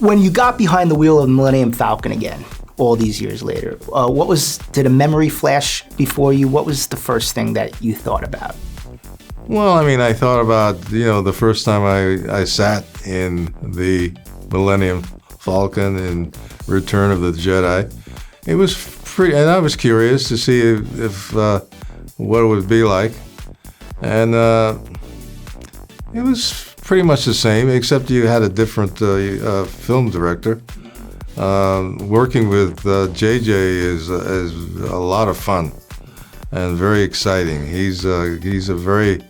When you got behind the wheel of the Millennium Falcon again, all these years later, did a memory flash before you? What was the first thing that you thought about? Well, I mean, I thought about, the first time I sat in the Millennium Falcon in Return of the Jedi. It was pretty, and I was curious to see if what it would be like. And it was pretty much the same, except you had a different film director. Working with JJ is a lot of fun and very exciting. He's a very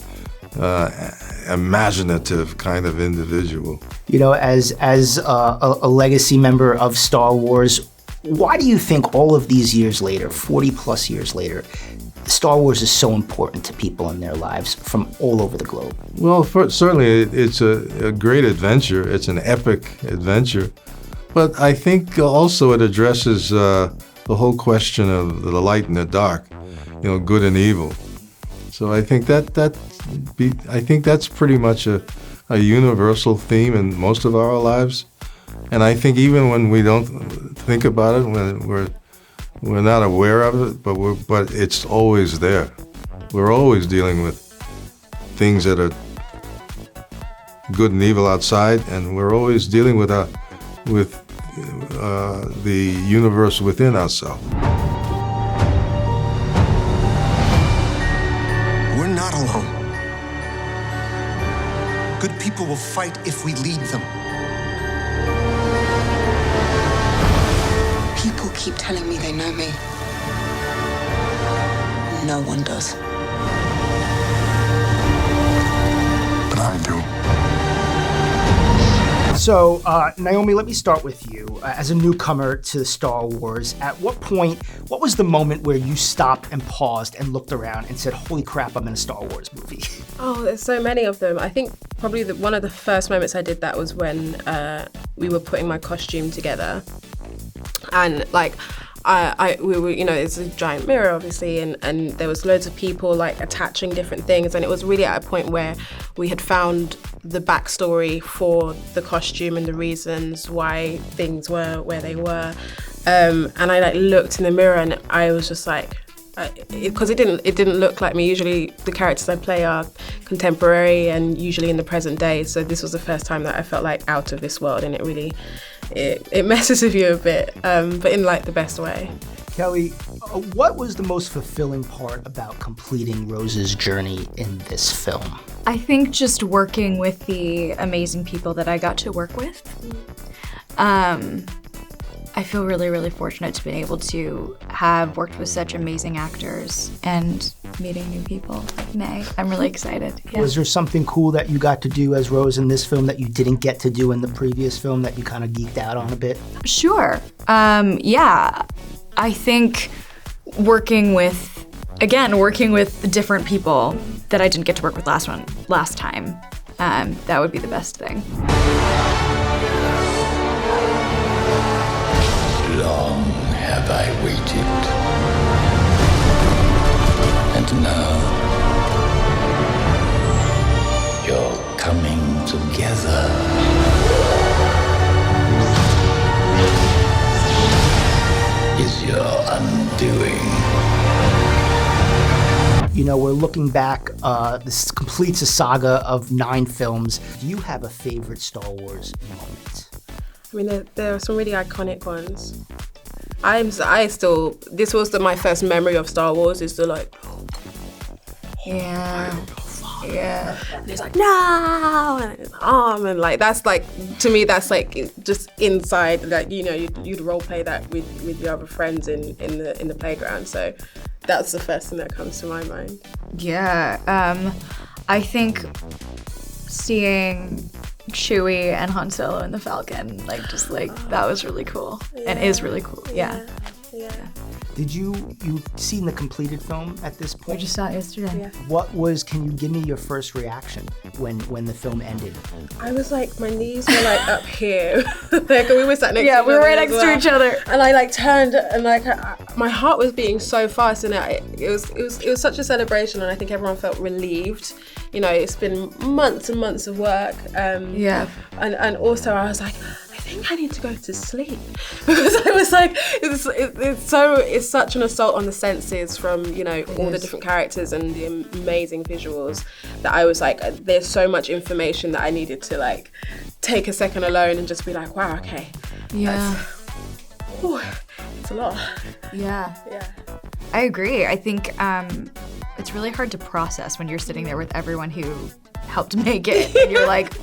imaginative kind of individual. As a legacy member of Star Wars, why do you think all of these years later, 40 plus years later, Star Wars is so important to people in their lives from all over the globe? Well, certainly it's a great adventure. It's an epic adventure. But I think also it addresses the whole question of the light and the dark, good and evil. So I think that's pretty much a universal theme in most of our lives. And I think even when we don't think about it, when we're not aware of it, but it's always there. We're always dealing with things that are good and evil outside, and we're always dealing with the universe within ourselves. We're not alone. Good people will fight if we lead them. People keep telling me they know me. No one does. But I do. So, Naomi, let me start with you. As a newcomer to Star Wars, at what was the moment where you stopped and paused and looked around and said, holy crap, I'm in a Star Wars movie? Oh, there's so many of them. I think probably one of the first moments I did that was when we were putting my costume together. And we were, it's a giant mirror, obviously, and there was loads of people attaching different things, and it was really at a point where we had found the backstory for the costume and the reasons why things were where they were. And I looked in the mirror and I was just because it didn't look like me. Usually the characters I play are contemporary and usually in the present day. So this was the first time that I felt out of this world, and it really it messes with you a bit, but in the best way. Kelly, what was the most fulfilling part about completing Rose's journey in this film? I think just working with the amazing people that I got to work with. I feel really, really fortunate to be able to have worked with such amazing actors and meeting new people like Nay. I'm really excited. Yeah. Was there something cool that you got to do as Rose in this film that you didn't get to do in the previous film that you kind of geeked out on a bit? Sure. Yeah. I think working with different people that I didn't get to work with last time, that would be the best thing. Long have I waited, and now you're coming together. Is your undoing. We're looking back, this completes a saga of 9 films. Do you have a favorite Star Wars moment? I mean, there are some really iconic ones. This was my first memory of Star Wars, is the Yeah. And he's no, and his arm, and that's to me, that's just inside, you'd role play that with your other friends in the playground. So that's the first thing that comes to my mind. Yeah, I think seeing Chewie and Han Solo in the Falcon, that was really cool, and is really cool. Yeah. Did you seen the completed film at this point? We just saw it yesterday. Yeah. Can you give me your first reaction when the film ended? I was my knees were up here. We were sat next to each other. Yeah, we were right next to each other. And I turned and my heart was beating so fast, and it was such a celebration, and I think everyone felt relieved. It's been months and months of work. And also I was I think think I need to go to sleep because I was like, it's such an assault on the senses from, you know, all the different characters and the amazing visuals that I was like, there's so much information that I needed to like take a second alone and just be like, wow, okay. Yeah. It's a lot. Yeah. Yeah. I agree. I think it's really hard to process when you're sitting there with everyone who helped make it and you're like,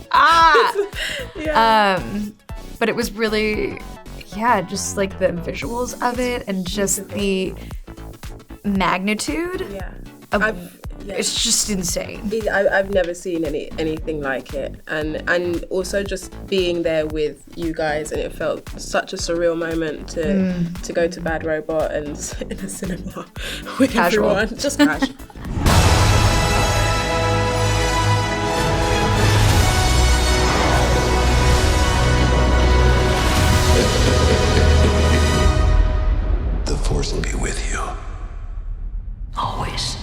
but it was really, just like the visuals of it and just the magnitude. It's just insane. I've never seen anything like it, and also just being there with you guys, and it felt such a surreal moment to go to Bad Robot and sit in a cinema with everyone, just casual. The Force will be with you. Always.